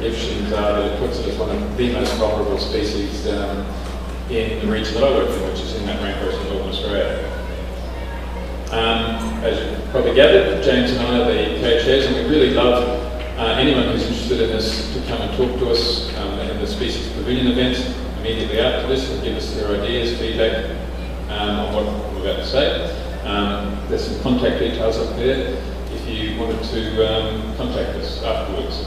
predictions are that it puts it as one of the most vulnerable species in the region that I work in, which is in that rainforest in Northern Australia. As you probably gathered, James and I are the co-chairs, and we really love anyone who's interested in this to come and talk to us in the Species Pavilion event immediately after this and give us their ideas, feedback on what we're about to say. There's some contact details up there if you wanted to contact us afterwards.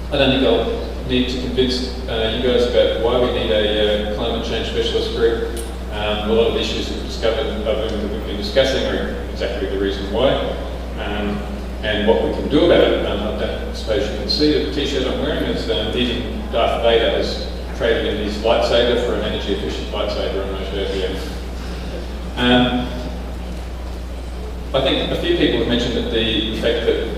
I don't think I'll need to convince you guys about why we need a climate change specialist group. A lot of the issues we've discovered that we've been discussing are exactly the reason why, and what we can do about it. I suppose you can see that the t-shirt I'm wearing is even Darth Vader has traded in his lightsaber for an energy-efficient lightsaber, I'm not sure if you have. I think a few people have mentioned that the fact that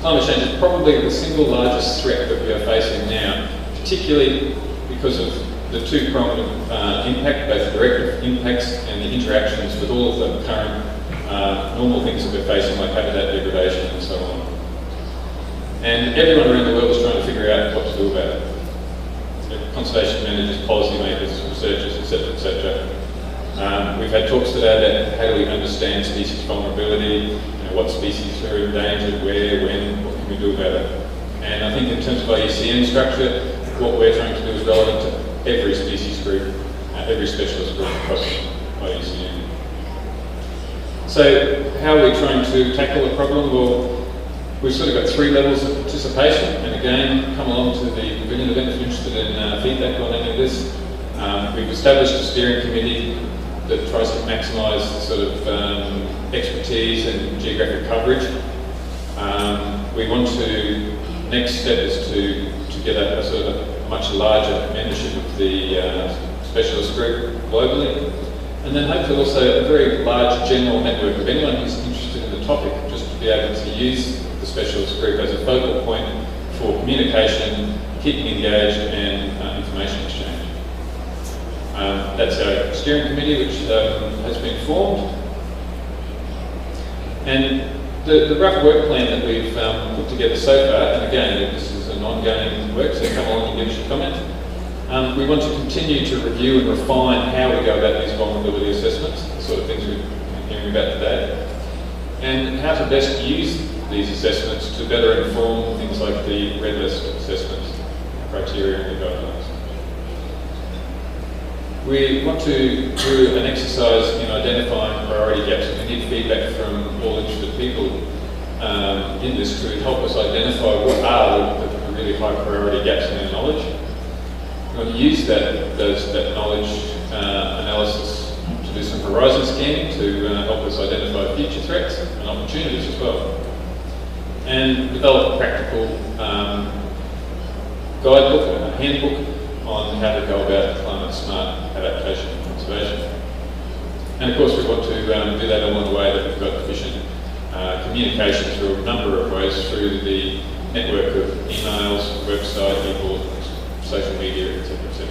climate change is probably the single largest threat that we are facing now, particularly because of the two-pronged impact, both direct impacts and the interactions with all of the current normal things that we're facing, like habitat degradation and so on. And everyone around the world is trying to figure out what to do about it. Conservation managers, policymakers, researchers, etc., etc. We've had talks today about how do we understand species vulnerability, what species are endangered, where, when, what can we do about it. And I think in terms of IUCN structure, what we're trying to do is relevant to every species group, every specialist group across IUCN. So how are we trying to tackle the problem? Well, we've sort of got three levels of participation, and again, come along to the pavilion event if you're interested in feedback on any of this. We've established a steering committee that tries to maximise the sort of expertise and geographic coverage. We want to, next step is to get a sort of much larger membership of the specialist group globally, and then hopefully also a very large general network of anyone who's interested in the topic, just to be able to use the specialist group as a focal point for communication, keeping engaged, and information exchange. That's our steering committee, which has been formed. And the rough work plan that we've put together so far, and again, this is an ongoing work, so come along and give us your comment. We want to continue to review and refine how we go about these vulnerability assessments, the sort of things we've been hearing about today, and how to best use these assessments to better inform things like the red list assessments, criteria and the guidelines. We want to do an exercise in identifying priority gaps, and we need feedback from all interested people in this to help us identify what are the really high priority gaps in our knowledge. We want to use that knowledge analysis to do some horizon scanning to help us identify future threats and opportunities as well. And develop a practical guidebook, a handbook on how to go about climate smart adaptation and conservation. And of course we want to do that all in a way that we've got efficient communication through a number of ways, through the network of emails, website, people, social media, etc., etc.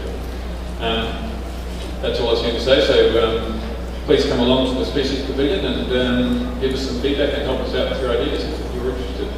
That's all I was going to say, so please come along to the Species Pavilion and give us some feedback and help us out with your ideas if you're interested.